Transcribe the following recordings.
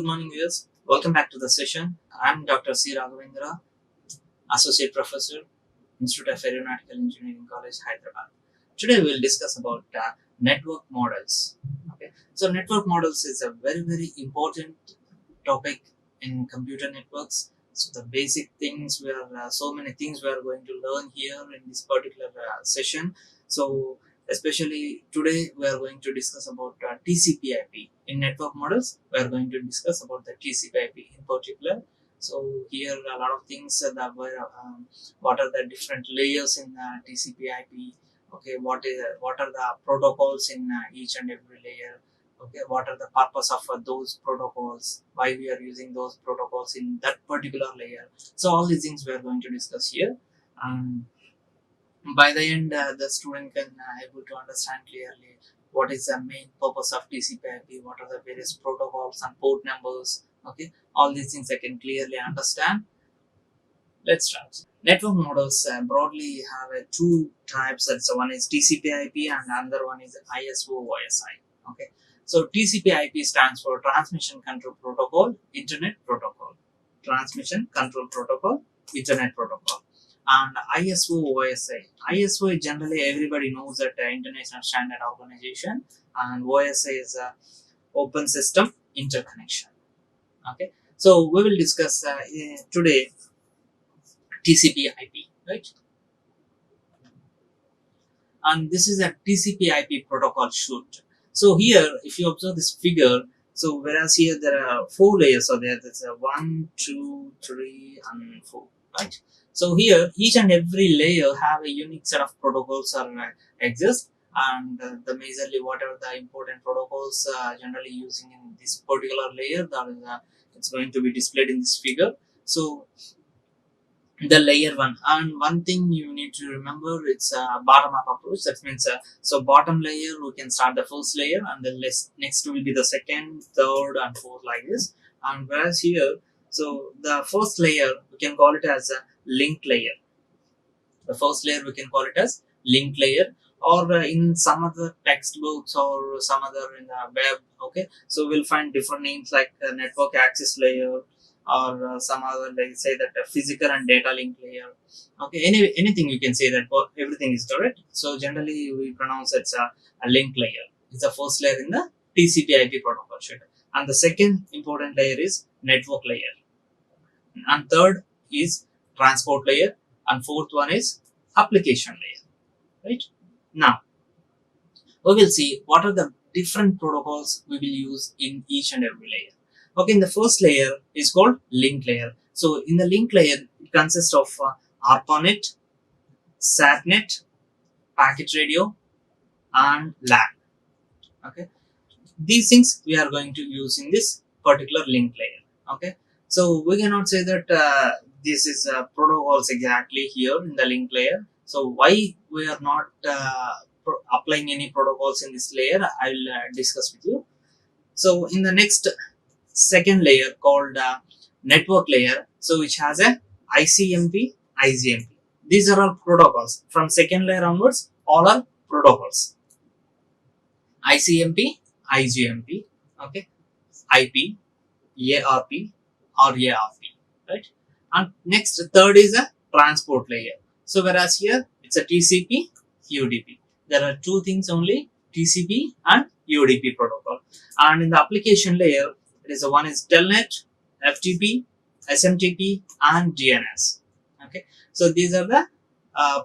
morning, viewers. Welcome back to the session. I'm Dr. C. Raghavendra, Associate Professor, Institute of Aeronautical Engineering College, Hyderabad. Today we'll discuss about network models. Okay, so network models is a very important topic in computer networks. So the basic things so many things we are going to learn here in this particular session. So especially today we are going to discuss about TCP IP in network models. We are going to discuss about the TCP IP in particular. So here a lot of things that were what are the different layers in TCP IP. Okay, what are the protocols in each and every layer. Okay, what are the purpose of those protocols, why we are using those protocols in that particular layer. So all these things we are going to discuss here, and by the end the student can able to understand clearly what is the main purpose of TCP IP, what are the various protocols and port numbers. Okay, all these things I can clearly understand. Let's start. Network models broadly have two types. That's one is TCP IP and another one is ISO OSI. Okay, so TCP IP stands for Transmission Control Protocol, Internet Protocol. Transmission Control Protocol, Internet Protocol. And ISO OSI. ISO is generally everybody knows that International Standard Organization, and OSI is Open System Interconnection. Okay, so we will discuss today TCP IP, right? And this is a TCP IP protocol shoot. So here, if you observe this figure, so whereas here there are four layers, so there's a 1, 2, 3, and 4, right? So here, each and every layer have a unique set of protocols or exist, and the majorly what are the important protocols generally using in this particular layer, that is it's going to be displayed in this figure. So the layer one, and one thing you need to remember, it's a bottom up approach. That means so bottom layer we can start the first layer, and then next will be the second, third, and fourth, like this. And whereas here, so the first layer we can call it as a link layer. The first layer we can call it as link layer, or in some other textbooks or some other in the web. Okay, so we'll find different names like network access layer, or some other, like say that physical and data link layer. Okay, anything you can say that everything is correct. So generally we pronounce it's a link layer. It's the first layer in the TCP IP protocol sheet, and the second important layer is network layer, and third is transport layer, and fourth one is application layer. Right, now we will see what are the different protocols we will use in each and every layer. Okay, in the first layer is called link layer. So in the link layer, it consists of ARPANET, SATNET, packet radio, and LAN. Okay, these things we are going to use in this particular link layer. Okay, so we cannot say that this is protocols exactly here in the link layer. So why we are not applying any protocols in this layer, I will discuss with you. So in the next second layer called network layer, so which has a ICMP, IGMP. These are all protocols. From second layer onwards, all are protocols. ICMP, IGMP, okay, IP, ARP, or ARP, right? And next, third is a transport layer. So whereas here it's a TCP, UDP. There are two things only, TCP and UDP protocol. And in the application layer, it is one is Telnet, FTP, SMTP, and DNS. Okay, so these are the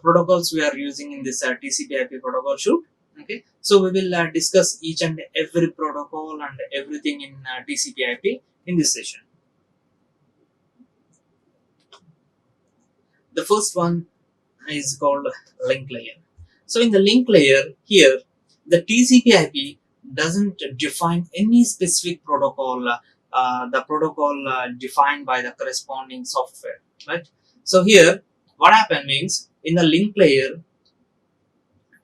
protocols we are using in this TCP IP protocol shoot. Okay, so we will discuss each and every protocol and everything in TCP IP in this session. The first one is called link layer. So in the link layer here, the TCP IP doesn't define any specific protocol, the protocol defined by the corresponding software, right? So here what happened means, in the link layer,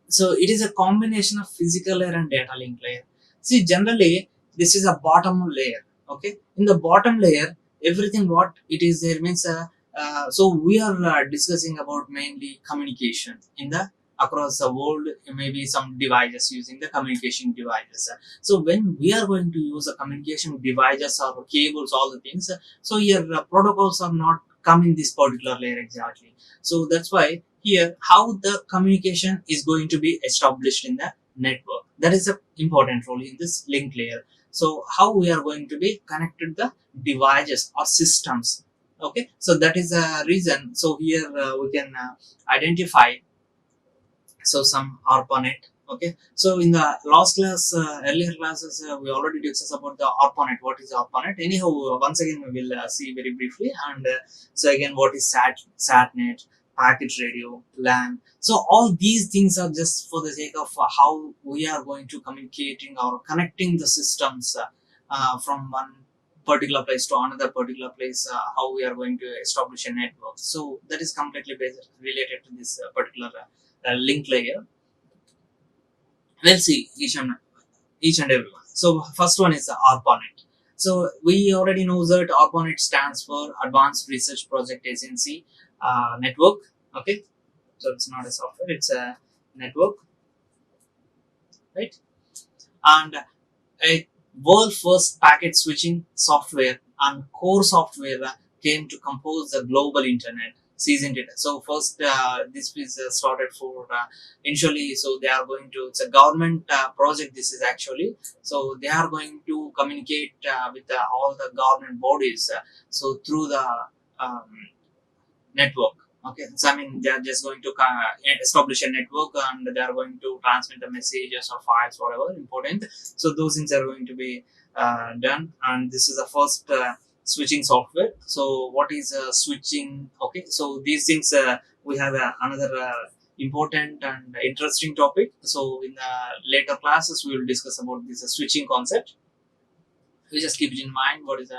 so it is a combination of physical layer and data link layer. See, generally this is a bottom layer. Okay, in the bottom layer, everything what it is there means so we are discussing about mainly communication in the across the world, maybe some devices using the communication devices. So when we are going to use the communication devices or cables, all the things, so here protocols are not come in this particular layer exactly. So that's why here how the communication is going to be established in the network, that is a important role in this link layer. So how we are going to be connected the devices or systems. Okay, so that is a reason. So here we can identify so some ARPANET. Okay, so in the last class, earlier classes, we already discussed about the ARPANET. What is ARPANET? Anyhow, once again we will see very briefly. And so again, what is SATnet, packet radio, LAN? So all these things are just for the sake of how we are going to communicating or connecting the systems from one particular place to another particular place. How we are going to establish a network. So that is completely based related to this particular link layer. We'll see each and every one. So first one is the ARPANET. So we already know that ARPANET stands for Advanced Research Project Agency Network. Okay, so it's not a software; it's a network, right? And a world first packet switching software and core software came to compose the global internet, isn't it? So first this is started for initially, so they are going to, it's a government project, this is actually. So they are going to communicate with all the government bodies, so through the um, network. Okay, so I mean they are just going to establish a network, and they are going to transmit the messages or files, whatever important. So those things are going to be done, and this is the first switching software. So what is switching? Okay, so these things we have another important and interesting topic. So in the later classes we will discuss about this switching concept. We just keep it in mind. What is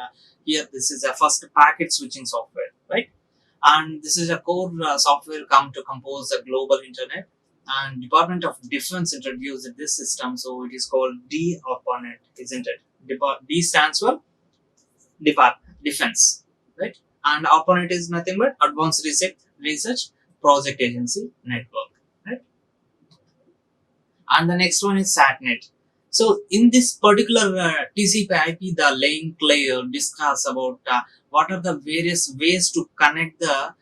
here? This is a first packet switching software, right? And this is a core software come to compose the global internet. And Department of Defense introduced this system, so it is called D-ARPANET, isn't it? D stands for Defense, right? And ARPANET is nothing but Advanced Research Project Agency Network, right? And the next one is SATnet. So in this particular TCP/IP, the link layer discuss about what are the various ways to connect the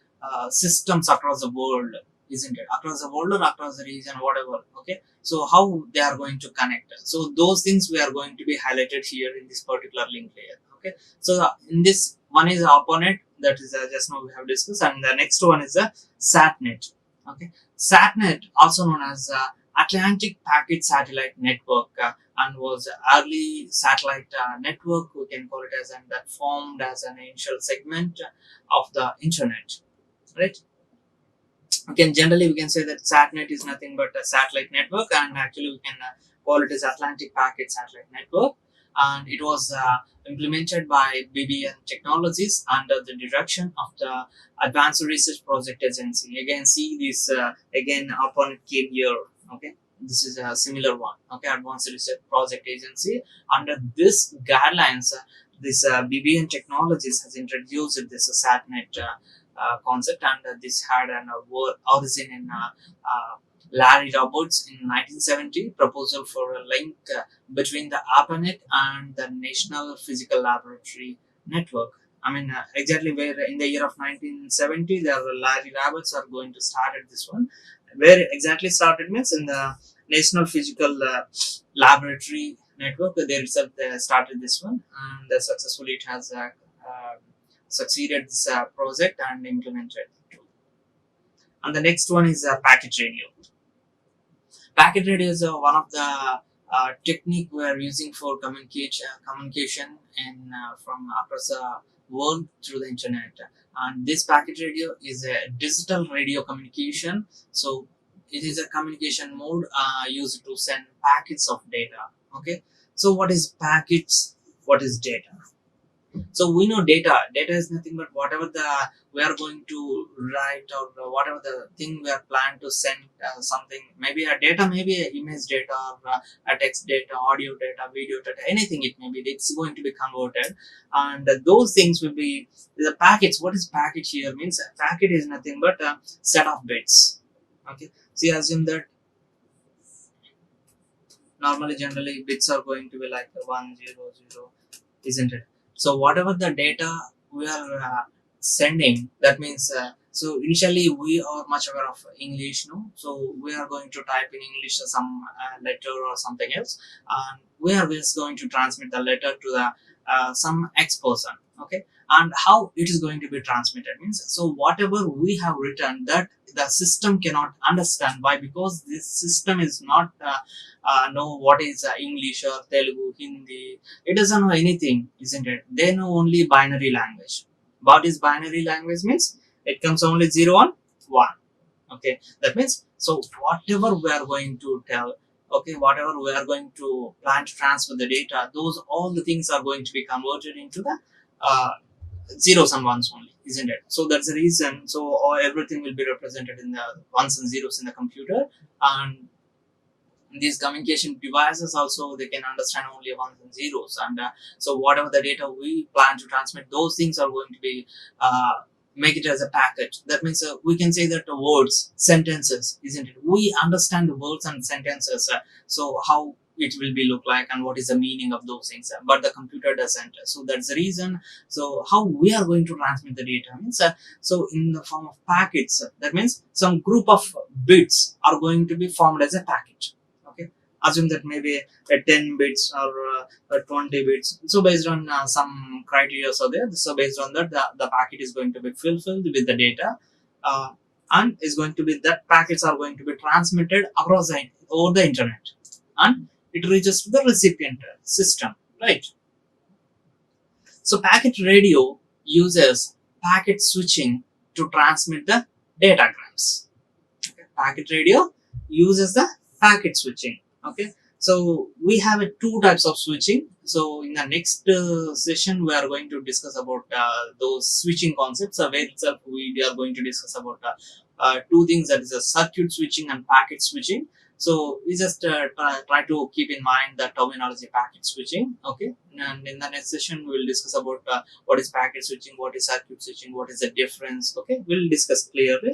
systems across the world, isn't it? Across the world or across the region, whatever. Okay. So how they are going to connect. So those things we are going to be highlighted here in this particular link layer. Okay. So in this one is ARPANET, that is just now we have discussed, and the next one is the SATnet. Okay. SATnet, also known as Atlantic Packet Satellite Network, and was early satellite network, we can call it as, and that formed as an initial segment of the internet, right? We can say that SATnet is nothing but a satellite network, and actually we can call it as Atlantic Packet Satellite Network. And it was implemented by BBN Technologies under the direction of the Advanced Research Project Agency. Again, see this again upon it came here. Okay, this is a similar one. Okay, Advanced Research Project Agency. Under this guidelines, this BBN Technologies has introduced this SATnet concept, and this had an origin in Larry Roberts in 1970 proposal for a link between the ARPANET and the National Physical Laboratory Network. I mean, exactly where in the year of 1970, the Larry Roberts are going to start at this one. Where exactly started means in the National Physical Laboratory Network. They itself started this one, and successfully it has succeeded this project and implemented. And the next one is packet radio. Packet radio is one of the technique we are using for communication and from across the world through the internet. And this packet radio is a digital radio communication. So it is a communication mode used to send packets of data. Okay. So what is packets? What is data? So we know data. Data is nothing but whatever the we are going to write, or whatever the thing we are planning to send something. Maybe a data, maybe a image data, or a text data, audio data, video data, anything it may be. It's going to be converted, and those things will be the packets. What is packet here? Means a packet is nothing but a set of bits. Okay, See, assume that normally generally bits are going to be like 100, isn't it? So whatever the data we are sending, that means so initially we are much aware of English, no? So we are going to type in English some letter or something else, and we are just going to transmit the letter to the some X person, okay? And how it is going to be transmitted means, so whatever we have written, that the system cannot understand. Why? Because this system is not know what is English or Telugu, Hindi. It doesn't know anything, isn't it? They know only binary language. What is binary language means? It comes only 0 and 1. Okay, that means, so whatever we are going to tell, okay, whatever we are going to plan to transfer the data, those all the things are going to be converted into the uh, zeros and ones only, isn't it? So that's the reason. So everything will be represented in the ones and zeros in the computer, and these communication devices also, they can understand only ones and zeros, and so whatever the data we plan to transmit, those things are going to be make it as a package. That means we can say that the words, sentences, isn't it? We understand the words and sentences, so how it will be look like and what is the meaning of those things, but the computer doesn't. So that's the reason. So how we are going to transmit the data means, so in the form of packets, that means some group of bits are going to be formed as a packet. Okay, assume that maybe 10 bits or 20 bits. So based on some criteria so there, so based on that, the packet is going to be fulfilled with the data, uh, and is going to be, that packets are going to be transmitted across the over the internet, and it reaches to the recipient system, right? So packet radio uses packet switching to transmit the datagrams. Okay. Packet radio uses the packet switching. Okay, so we have two types of switching. So in the next session, we are going to discuss about those switching concepts. Where itself we are going to discuss about two things, that is a circuit switching and packet switching. So we just try to keep in mind the terminology packet switching. Okay, and in the next session we will discuss about what is packet switching, what is circuit switching, what is the difference. Okay, we'll discuss clearly.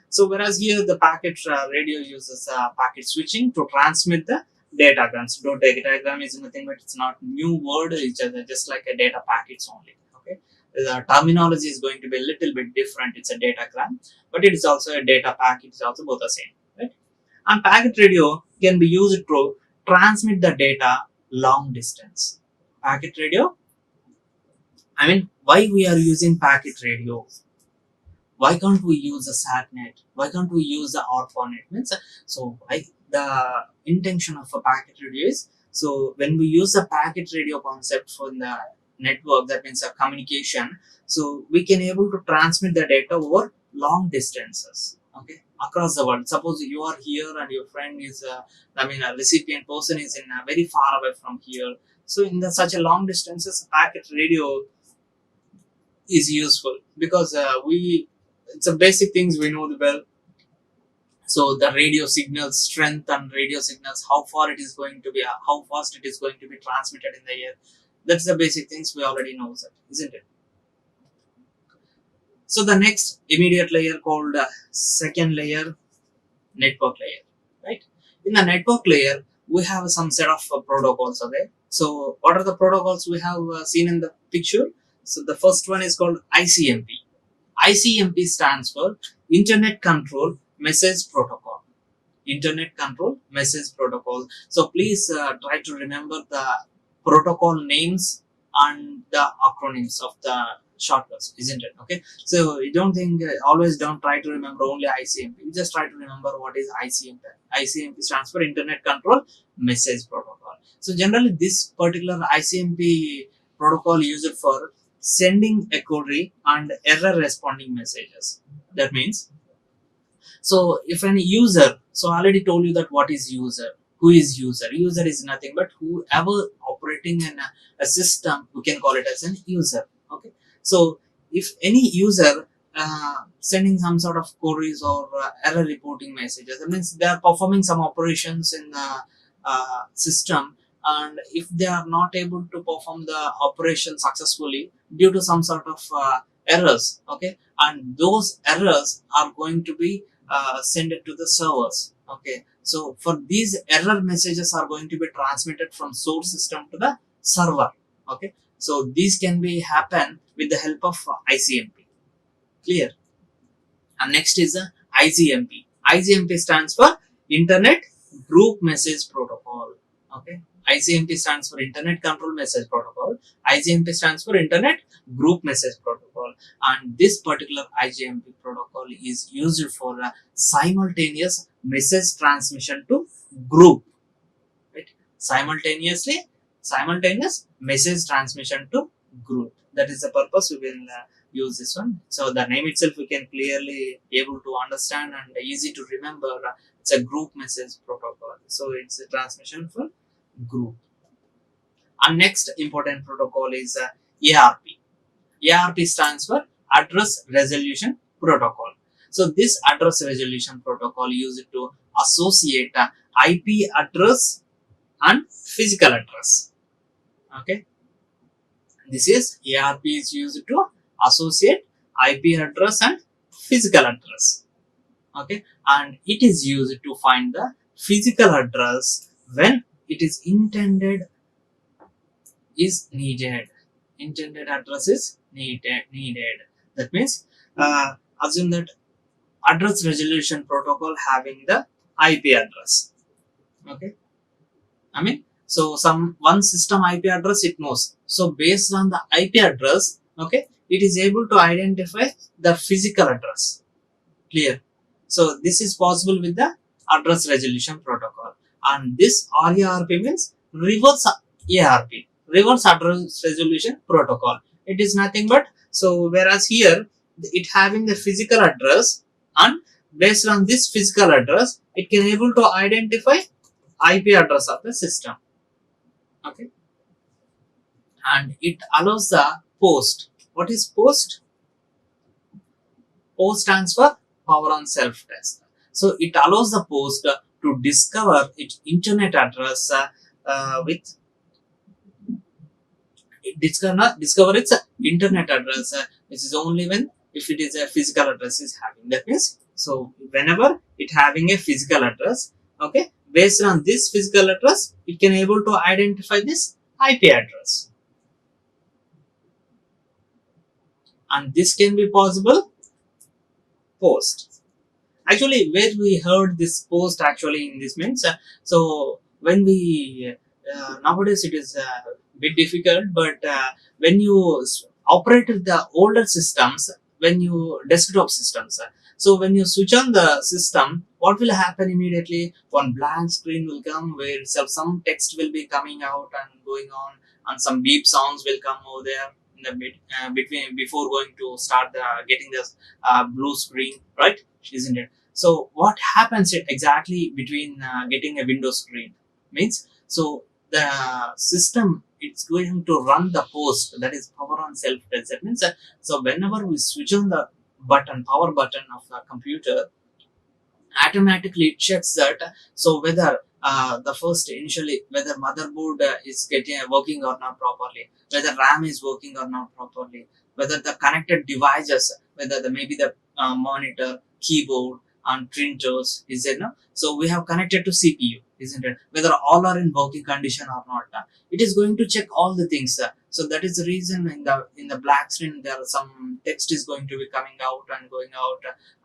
So whereas here the packet radio uses packet switching to transmit the datagrams. So datagram is nothing but it's not new word. It's just like a data packets only. Okay, the terminology is going to be a little bit different. It's a datagram, but it is also a data packet. It's also both the same, right? And packet radio can be used to transmit the data long distance. Packet radio. I mean, why we are using packet radio? Why can't we use the satnet? Why can't we use the ARPANET? Means, so why the intention of a packet radio is, so when we use the packet radio concept for the network, that means a communication, so we can able to transmit the data over long distances, okay, across the world. Suppose you are here and your friend is a recipient person is in very far away from here. So in such a long distances, packet radio is useful because we it's a basic things we know well. So the radio signals strength and radio signals, how far it is going to be, how fast it is going to be transmitted in the air. That's the basic things we already know, that, isn't it? So the next immediate layer called second layer, network layer, right? In the network layer, we have some set of protocols are there. So what are the protocols we have seen in the picture? So the first one is called ICMP. ICMP stands for Internet Control Message Protocol. Internet Control Message Protocol. So please try to remember the protocol names and the acronyms of the shortcuts, isn't it? Okay. So you don't think, always don't try to remember only ICMP. You just try to remember what is ICMP. ICMP stands for Internet Control Message Protocol. So generally this particular ICMP protocol used for sending a query and error responding messages. That means, so if an user, so I already told you that what is user, who is user? User is nothing but whoever operating in a system, we can call it as an user. Okay. So if any user sending some sort of queries or error reporting messages, that means they are performing some operations in the system, and if they are not able to perform the operation successfully due to some sort of errors, okay, and those errors are going to be sent it to the servers. Okay, so for these error messages are going to be transmitted from source system to the server. Okay, so these can be happen with the help of ICMP. Clear? And next is IGMP. IGMP stands for Internet Group Message Protocol. Okay, IGMP stands for Internet Control Message Protocol. IGMP stands for Internet Group Message Protocol. And this particular IGMP protocol is used for simultaneous message transmission to group. Right? Simultaneous message transmission to group. That is the purpose we will use this one. So the name itself we can clearly able to understand and easy to remember. It's a group message protocol. So it's a transmission for group. And next important protocol is ARP. ARP stands for Address Resolution Protocol. So this address resolution protocol used to associate IP address and physical address. Okay, this is ARP is used to associate IP address and physical address. Okay, and it is used to find the physical address when it is intended is needed. Intended address is needed. That means assume that address resolution protocol having the IP address. Okay, I mean, so some one system IP address it knows. So based on the IP address, okay, it is able to identify the physical address. Clear? So this is possible with the address resolution protocol. And this RARP means reverse ARP, reverse address resolution protocol. It is nothing but, so whereas here it having the physical address, and based on this physical address, it can able to identify IP address of the system. Okay, and it allows the post. What is post? Post stands for power on self test. So it allows the post to discover its internet address with discover its internet address, which is only when if it is a physical address is having. That means, so whenever it having a physical address, okay, based on this physical address, it can able to identify this IP address, and this can be possible post. Actually, where we heard this post actually in this means, so when we nowadays it is bit difficult, but when you operated the older systems, when you desktop systems, so when you switch on the system, what will happen immediately? One blank screen will come where some text will be coming out and going on, and some beep sounds will come over there in the between before going to start the getting the blue screen, right? Isn't it? So what happens exactly between getting a window screen means, so the system it's going to run the post, that is power on self test. That means so whenever we switch on the power button of the computer, automatically it checks that, so whether the first initially whether motherboard is getting working or not properly, whether RAM is working or not properly, whether the connected devices, whether the maybe the monitor, keyboard and printers is there, no? So we have connected to CPU, isn't it? Whether all are in working condition or not, it is going to check all the things. So that is the reason in the black screen there are some text is going to be coming out and going out,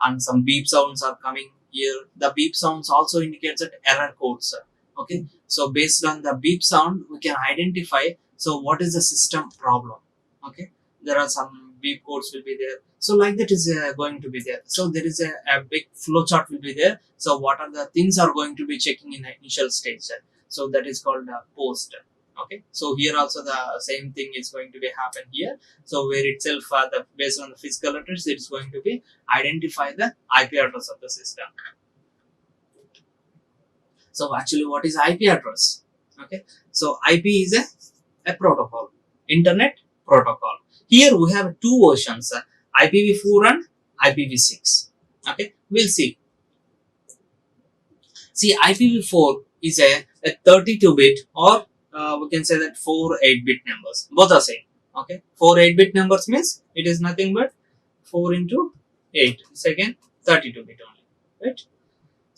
and some beep sounds are coming here. The beep sounds also indicates that error codes. Okay, so based on the beep sound we can identify, so what is the system problem. Okay, there are some beep codes will be there, so like that is going to be there. So there is a big flow chart will be there, so what are the things are going to be checking in the initial stage. So that is called post. Okay, so here also the same thing is going to be happen here. So where itself the based on the physical address, it is going to be identify the IP address of the system. So actually what is IP address? Okay, so IP is a protocol, internet protocol. Here we have two versions, IPv4 and IPv6. Okay, we'll see. See, IPv4 is a 32-bit, or we can say that 4 8-bit numbers. Both are same. Okay, 4 8-bit numbers means it is nothing but 4 into 8. It's again 32-bit only, right?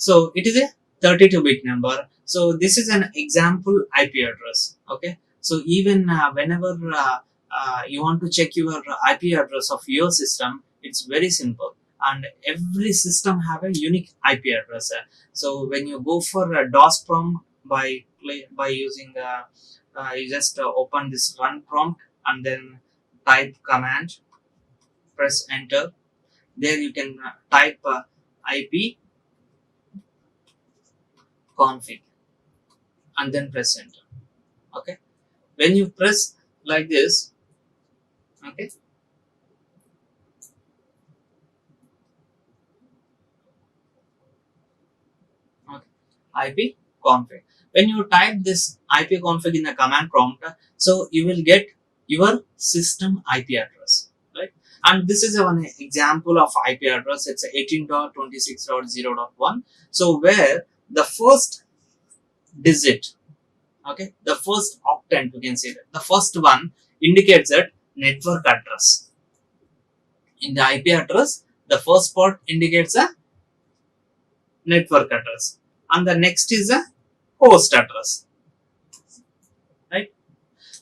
So it is a 32-bit number. So this is an example IP address. Okay, so even whenever you want to check your IP address of your system, it's very simple. And every system have a unique IP address. So when you go for a DOS prompt by using you just open this run prompt and then type command, press enter. There you can type IP config and then press enter. Okay, when you press like this, okay, okay, IP config. When you type this IP config in a command prompt, so you will get your system IP address, right? And this is one example of IP address. It's 18.26.0.1. So where the first digit, okay, the first octant, you can say that the first one indicates that network address. In the IP address, the first part indicates a network address and the next is a host address, right?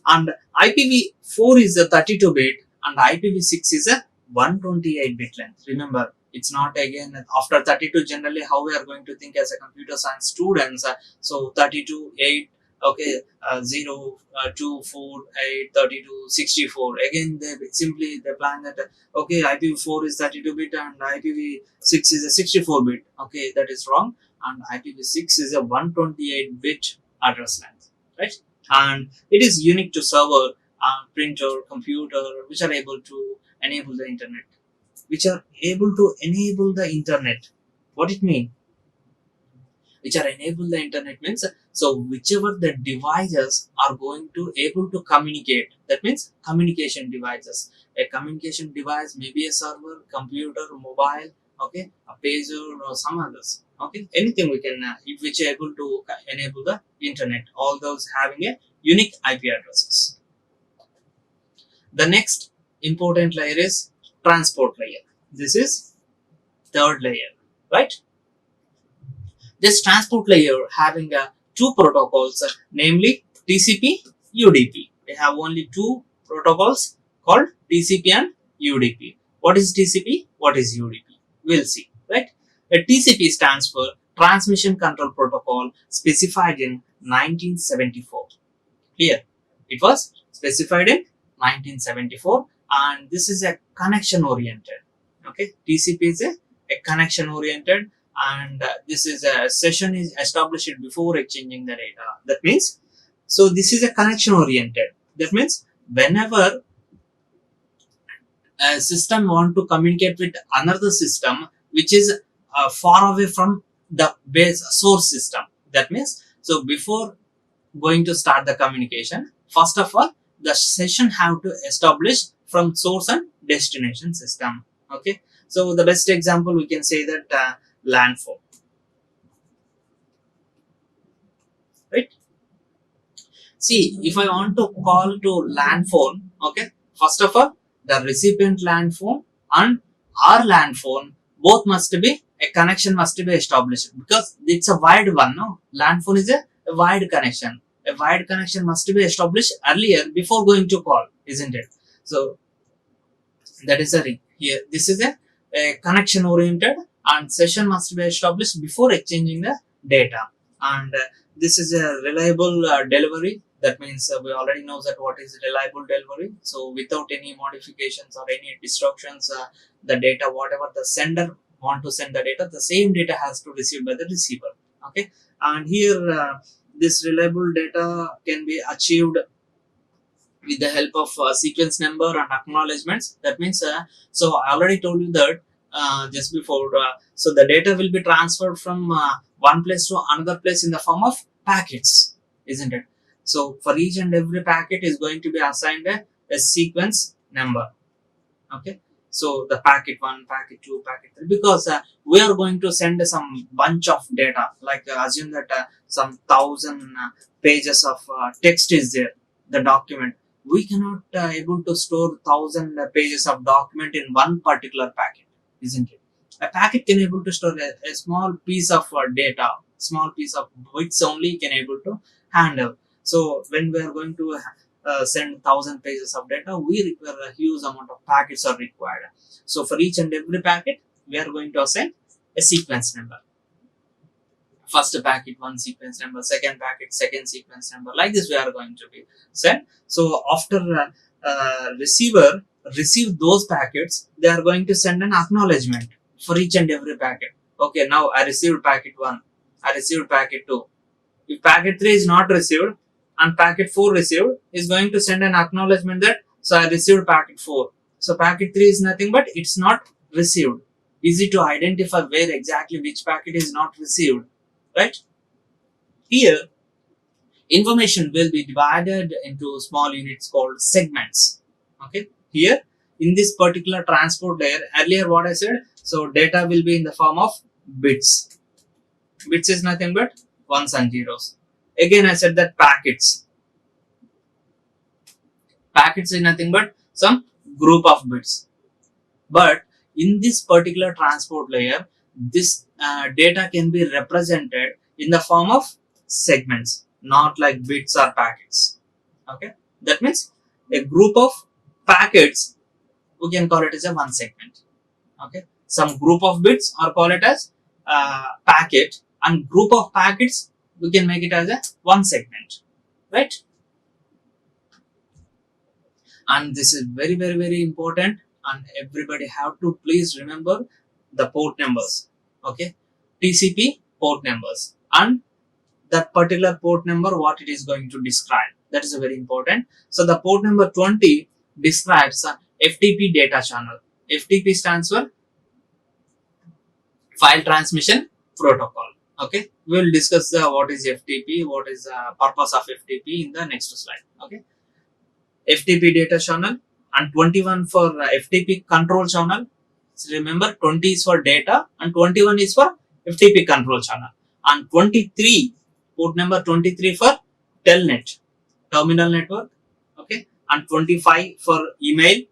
And IPv4 is a 32 bit and IPv6 is a 128 bit length. Remember, it's not again after 32 generally how we are going to think as a computer science students. So 32 8, okay, 0 2 4 8 32 64. Again they simply they plan that okay, IPv4 is 32 bit and IPv6 is a 64 bit. Okay, that is wrong. And IPv6 is a 128 bit address length, right? And it is unique to server, printer, computer, which are able to enable the internet. Which are able to enable the internet. What it means? Which are enable the internet means so whichever the devices are going to able to communicate. That means communication devices. A communication device may be a server, computer, mobile, okay, a pager or some others. Okay, anything we can which are able to enable the internet. All those having a unique IP addresses. The next important layer is transport layer. This is third layer, right? This transport layer having two protocols, namely TCP, UDP. We have only two protocols called TCP and UDP. What is TCP? What is UDP? We'll see, right? A TCP stands for Transmission Control Protocol, specified in 1974. Here, it was specified in 1974, and this is a connection oriented. Okay, TCP is a connection oriented, and this is a session is established before exchanging the data. That means, so this is a connection oriented. That means whenever a system want to communicate with another system which is far away from the base source system. That means, so before going to start the communication, first of all the session have to establish from source and destination system. Okay, so the best example we can say that LAN phone, right? See, if I want to call to LAN phone, okay, first of all the recipient LAN phone and our LAN phone both must be a connection must be established because it's a wide one. No, LAN phone is a wide connection. A wide connection must be established earlier before going to call, isn't it? So that is a ring. Here, this is a connection oriented and session must be established before exchanging the data. And this is a reliable delivery. That means we already know that what is reliable delivery. So without any modifications or any disruptions, the data, whatever the sender want to send the data, the same data has to receive by the receiver. Okay, and here this reliable data can be achieved with the help of sequence number and acknowledgements. That means, so I already told you that just before. So the data will be transferred from one place to another place in the form of packets, isn't it? So for each and every packet is going to be assigned a sequence number. Okay. So the packet 1, packet 2, packet 3, because we are going to send some bunch of data. Like assume that some 1,000 pages of text is there, the document. We cannot able to store 1,000 pages of document in one particular packet, isn't it? A packet can able to store a small piece of data, small piece of bits only can able to handle. So when we are going to send 1,000 pages of data, we require a huge amount of packets are required. So for each and every packet, we are going to assign a sequence number. First packet one sequence number, second packet second sequence number, like this we are going to be sent. So after receiver receive those packets, they are going to send an acknowledgement for each and every packet. Okay, now I received packet 1, I received packet 2. If packet 3 is not received and packet 4 received, is going to send an acknowledgement that so I received packet 4. So packet 3 is nothing but it's not received. Easy to identify where exactly which packet is not received, right? Here, information will be divided into small units called segments. Okay, here in this particular transport layer, earlier what I said, so data will be in the form of bits. Bits is nothing but ones and zeros. Again, I said that packets. Packets is nothing but some group of bits. But in this particular transport layer, this data can be represented in the form of segments, not like bits or packets. Okay, that means a group of packets, we can call it as a one segment. Okay, some group of bits are call it as packet, and group of packets we can make it as a one segment, right? And this is very important, and everybody have to please remember the port numbers. Okay, TCP port numbers and that particular port number what it is going to describe, that is very important. So the port number 20 describes a FTP data channel. FTP stands for file transmission protocol. Okay, we will discuss the what is FTP, what is the purpose of FTP in the next slide. Okay, FTP data channel, and 21 for FTP control channel. So remember, 20 is for data and 21 is for FTP control channel, and 23 port number 23 for telnet, terminal network. Okay, and 25 for email,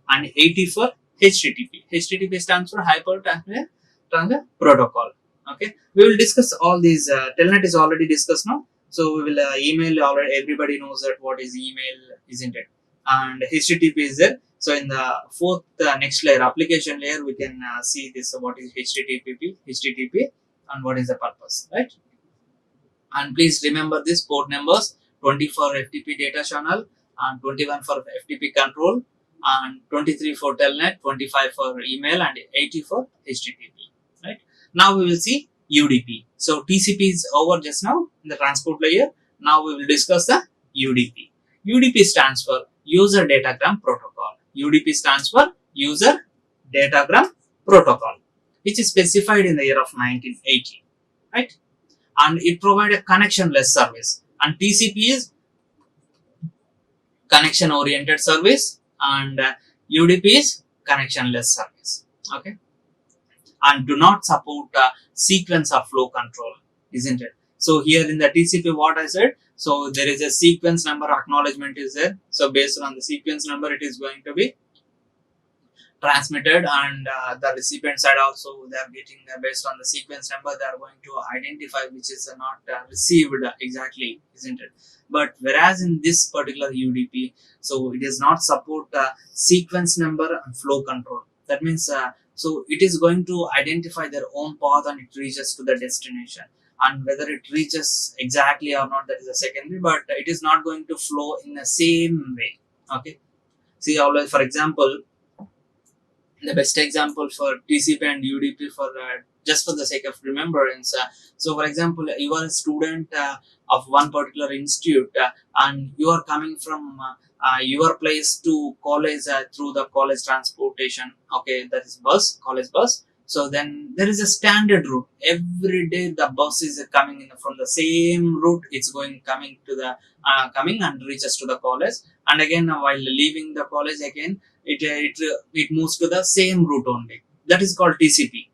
and 80 for HTTP. HTTP stands for Hypertext Transfer Protocol. Okay, we will discuss all these. Telnet is already discussed now, so we will email already. Everybody knows that what is email, isn't it? And HTTP is there. So in the fourth next layer, application layer, we can see this. What is HTTP, and what is the purpose, right? And please remember this port numbers: 20 for FTP data channel, and 21 for FTP control, and 23 for telnet, 25 for email, and 80 for HTTP. Right? Now we will see UDP. So TCP is over just now in the transport layer. Now we will discuss the UDP. UDP stands for User Datagram Protocol. UDP stands for User Datagram Protocol, which is specified in the year of 1980. Right? And it provides a connectionless service. And TCP is connection oriented service, and UDP is connectionless service. Okay, and do not support sequence or flow control, isn't it? So here in the TCP, what I said, so there is a sequence number acknowledgement is there. So based on the sequence number, it is going to be transmitted, and the recipient side also they are getting based on the sequence number, they are going to identify which is not received exactly, isn't it? But whereas in this particular UDP, so it does not support sequence number and flow control. That means so it is going to identify their own path and it reaches to the destination, and whether it reaches exactly or not, that is a secondary, but it is not going to flow in the same way. Okay, see, always, for example, the best example for TCP and UDP for just for the sake of remembrance. So, for example, you are a student of one particular institute, and you are coming from your place to college through the college transportation. Okay, that is bus, college bus. So then there is a standard route. Every day the bus is coming in from the same route. It's coming to the coming and reaches to the college. And again, while leaving the college, again it moves to the same route only. That is called TCP.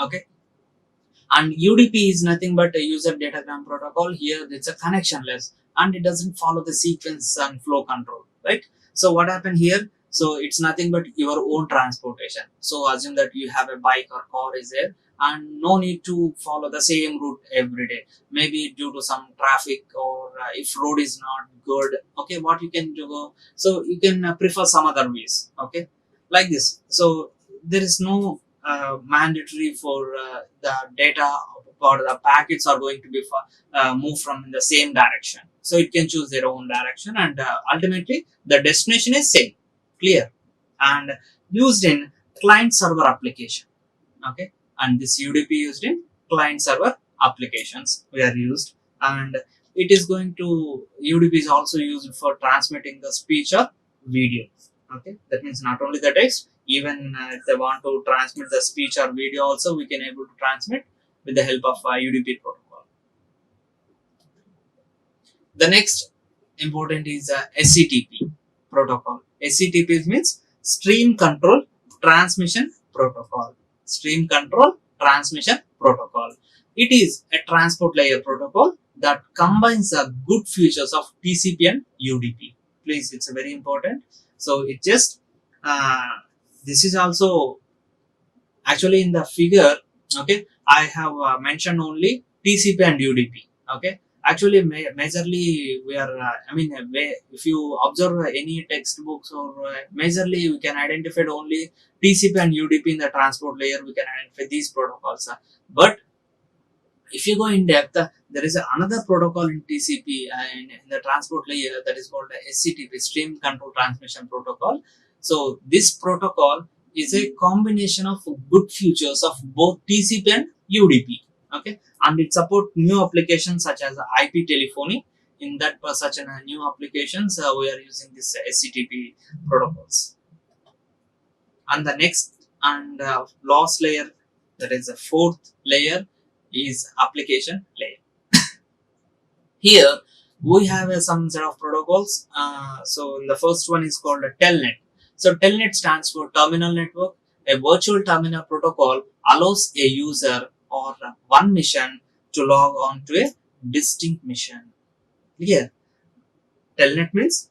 Okay, and UDP is nothing but a user datagram protocol. Here it's a connectionless, and it doesn't follow the sequence and flow control, right? So what happened here? So it's nothing but your own transportation. So assume that you have a bike or car is there, and no need to follow the same route every day. Maybe due to some traffic, or if road is not good, okay, what you can do, so you can prefer some other ways, okay, like this. So there is no mandatory for the data or the packets are going to be moved from in the same direction. So it can choose their own direction, and ultimately the destination is same, clear, and used in client server application, okay. And this UDP used in client server applications we are used. And it is going to, UDP is also used for transmitting the speech or video, okay. That means not only the text, even if they want to transmit the speech or video also, we can able to transmit with the help of UDP protocol. The next important is SCTP protocol. SCTP means Stream Control Transmission Protocol. Stream Control Transmission Protocol. It is a transport layer protocol that combines the good features of TCP and UDP. Please, it's very important. So it just uh, this is also actually in the figure, okay. I have mentioned only TCP and UDP, okay. Actually majorly we are if you observe any textbooks, or majorly we can identify only TCP and UDP in the transport layer, we can identify these protocols, but if you go in depth, there is another protocol in TCP and in the transport layer, that is called SCTP, Stream Control Transmission Protocol. So this protocol is a combination of good features of both TCP and UDP. Okay, and it supports new applications such as IP telephony. In that such a new applications, we are using this SCTP protocols. And the next and last layer, that is the fourth layer, is application layer. Here we have some set of protocols. So the first one is called a telnet. So telnet stands for terminal network. A virtual terminal protocol allows a user or one mission to log on to a distinct mission. Here telnet means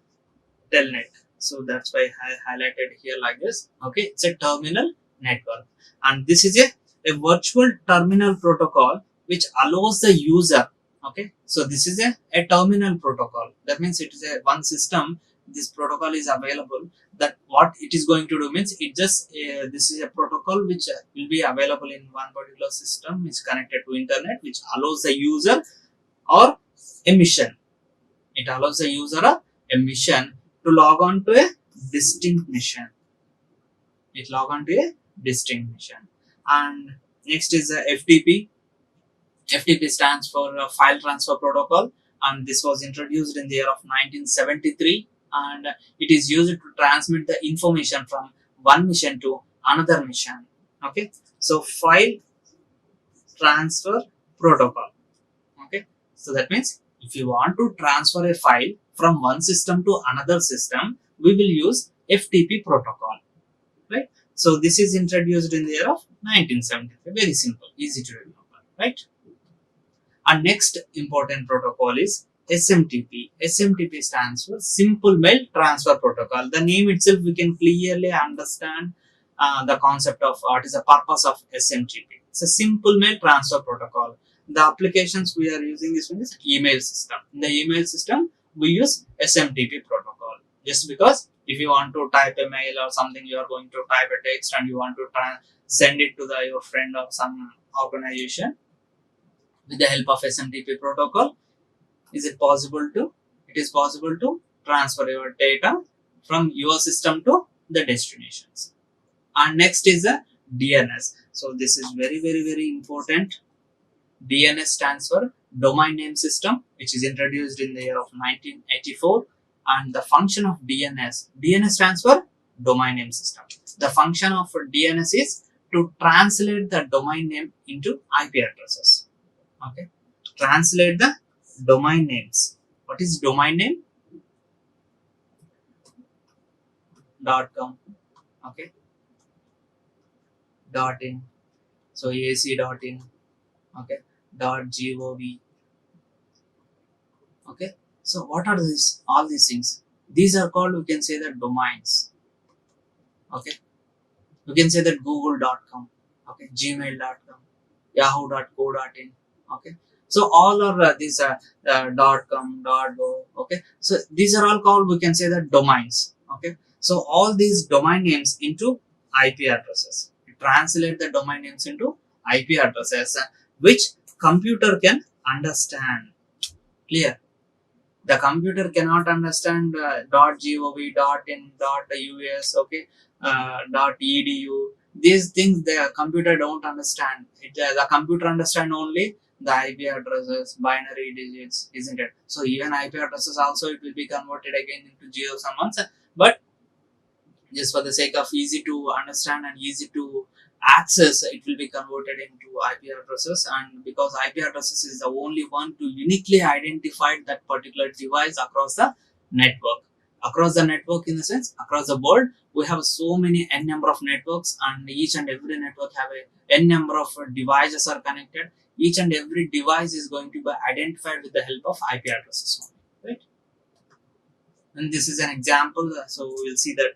telnet. So that's why I highlighted here like this. Okay, it's a terminal network, and this is a virtual terminal protocol which allows the user. Okay, so this is a terminal protocol. That means it is a one system. This protocol is available. That what it is going to do means it just this is a protocol which will be available in one particular system which is connected to internet, which allows the user or a mission. It allows the user a mission to log on to a distinct mission. It log on to a distinct mission. And next is the FTP. FTP stands for File Transfer Protocol, and this was introduced in the year of 1973, and it is used to transmit the information from one mission to another mission. Okay, so File Transfer Protocol. Okay, so that means if you want to transfer a file from one system to another system, we will use FTP protocol, right? So this is introduced in the year of 1975. Very simple, easy to remember, right? Our next important protocol is SMTP. SMTP stands for Simple Mail Transfer Protocol. The name itself, we can clearly understand the concept of what is the purpose of SMTP. It's a Simple Mail Transfer Protocol. The applications we are using this one is email system. In the email system, we use SMTP protocol. Just because if you want to type a mail or something, you are going to type a text and you want to send it to your friend or some organization, with the help of SMTP protocol, is it possible to? It is possible to transfer your data from your system to the destinations. And next is the DNS. So this is very important. DNS stands for Domain Name System, which is introduced in the year of 1984. And the function of DNS stands for Domain Name System. The function of DNS is to translate the domain name into IP addresses. Okay, translate the domain names. What is domain name? .com. Okay, .in. So ac.in. Okay, .gov. Okay, so what are these? All these things. These are called, we can say, the domains. Okay, you can say that google.com, okay, gmail.com, yahoo.co.in. Okay, so all are these .com, .go. Okay, so these are all called, we can say that, domains. Okay, so all these domain names into IP addresses. You translate the domain names into IP addresses, which computer can understand. Clear? The computer cannot understand .gov, .in, .us, okay, .edu. These things the computer don't understand. The computer understand only the IP addresses, binary digits, isn't it? So even IP addresses also, it will be converted again into zeros and ones. But just for the sake of easy to understand and easy to access, it will be converted into IP addresses. And because IP addresses is the only one to uniquely identify that particular device across the network. Across the network, in the sense, across the world, we have so many n number of networks, and each and every network have a n number of devices are connected. Each and every device is going to be identified with the help of IP addresses only, right? And this is an example. So we'll see that.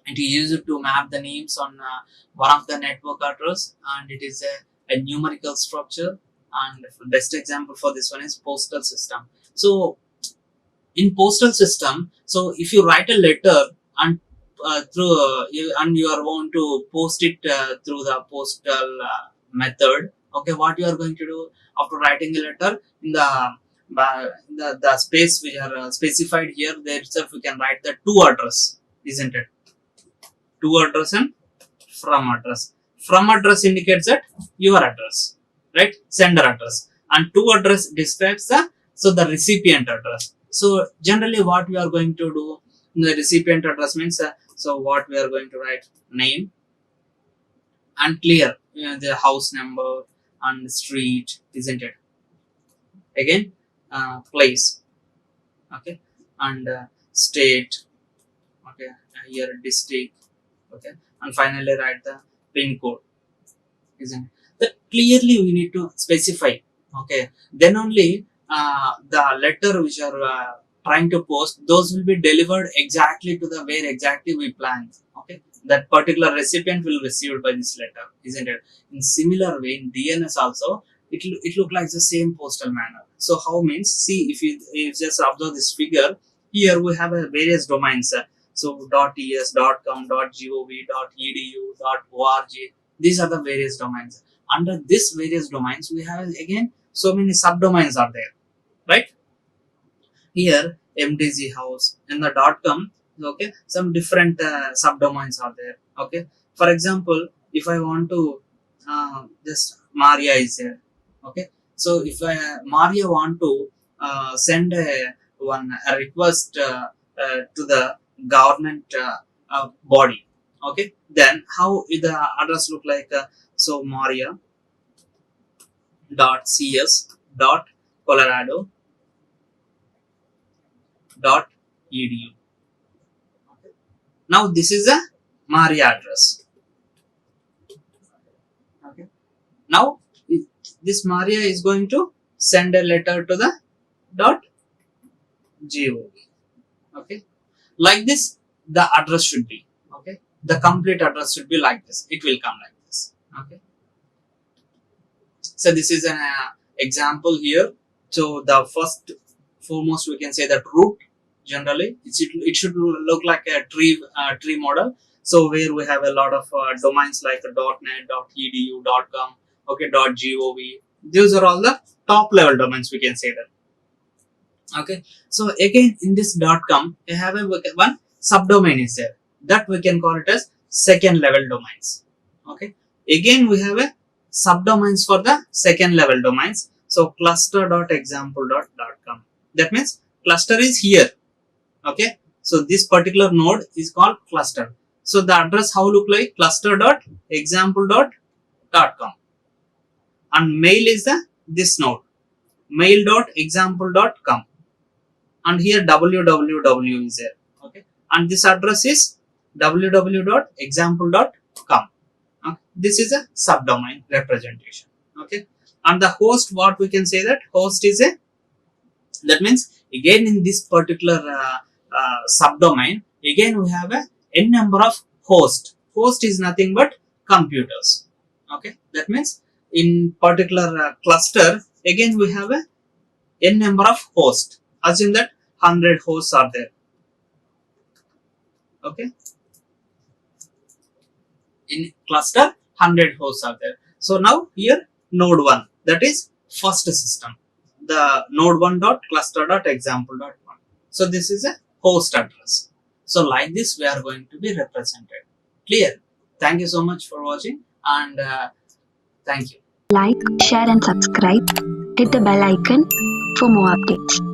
It is used to map the names on one of the network address, and it is a numerical structure. And the best example for this one is postal system. So in postal system, so if you write a letter and and you are going to post it through the postal method, okay, what you are going to do after writing a letter, in the space which are specified here, there itself we can write the to address, isn't it? To address and from address. From address indicates that your address, right? Sender address. And to address describes the recipient address. So generally what we are going to do in the recipient address means, so what we are going to write, name and clear, the house number and street, isn't it? Again, place, okay, and state, okay, here district, okay, and finally write the pin code, isn't it? That clearly we need to specify, okay, then only the letter which are trying to post, those will be delivered exactly to the where exactly we planned, okay, that particular recipient will receive by this letter, isn't it? In similar way, in DNS also, it look like the same postal manner. So how means, see, if you just observe this figure, here we have various domains, so .es, .com, .gov, .edu, .org. These are the various domains. Under this various domains, we have again so many subdomains are there, right? Here, MTG house in the .com, okay, some different subdomains are there, okay. For example, if I want to just Maria is there, okay. So if Maria want to send a request to the government body, okay, then how the address look like? So Maria dot cs dot colorado dot edu. Now this is a Maria address. Okay. Now this Maria is going to send a letter to the dot gov. Okay. Like this, the address should be. Okay. The complete address should be like this. It will come like this. Okay. So this is an example here. So the first foremost, we can say that root, generally it should look like a tree model. So where we have a lot of domains like .net, .edu, .com, okay, .gov. These are all the top level domains, we can say that. Okay. So again in this .com, we have one subdomain is there, that we can call it as second level domains. Okay. Again we have a subdomains for the second level domains. So cluster.example.com. That means cluster is here. Okay. So this particular node is called cluster. So the address how look like? Cluster.example.com. And mail is this node, mail.example.com. And here www is there. Okay. And this address is www.example.com. This is a subdomain representation. Okay. And the host, what we can say that host is that means again in this particular subdomain, again we have a n number of host. Host is nothing but computers. Okay, that means in particular cluster, again we have a n number of hosts. Assume that 100 hosts are there. Okay, in cluster 100 hosts are there. So now here node 1, that is first system, the node 1 dot cluster dot example dot 1. So this is a host address. So like this we are going to be represented. Clear? Thank you so much for watching, and thank you. Like, share and subscribe. Hit the bell icon for more updates.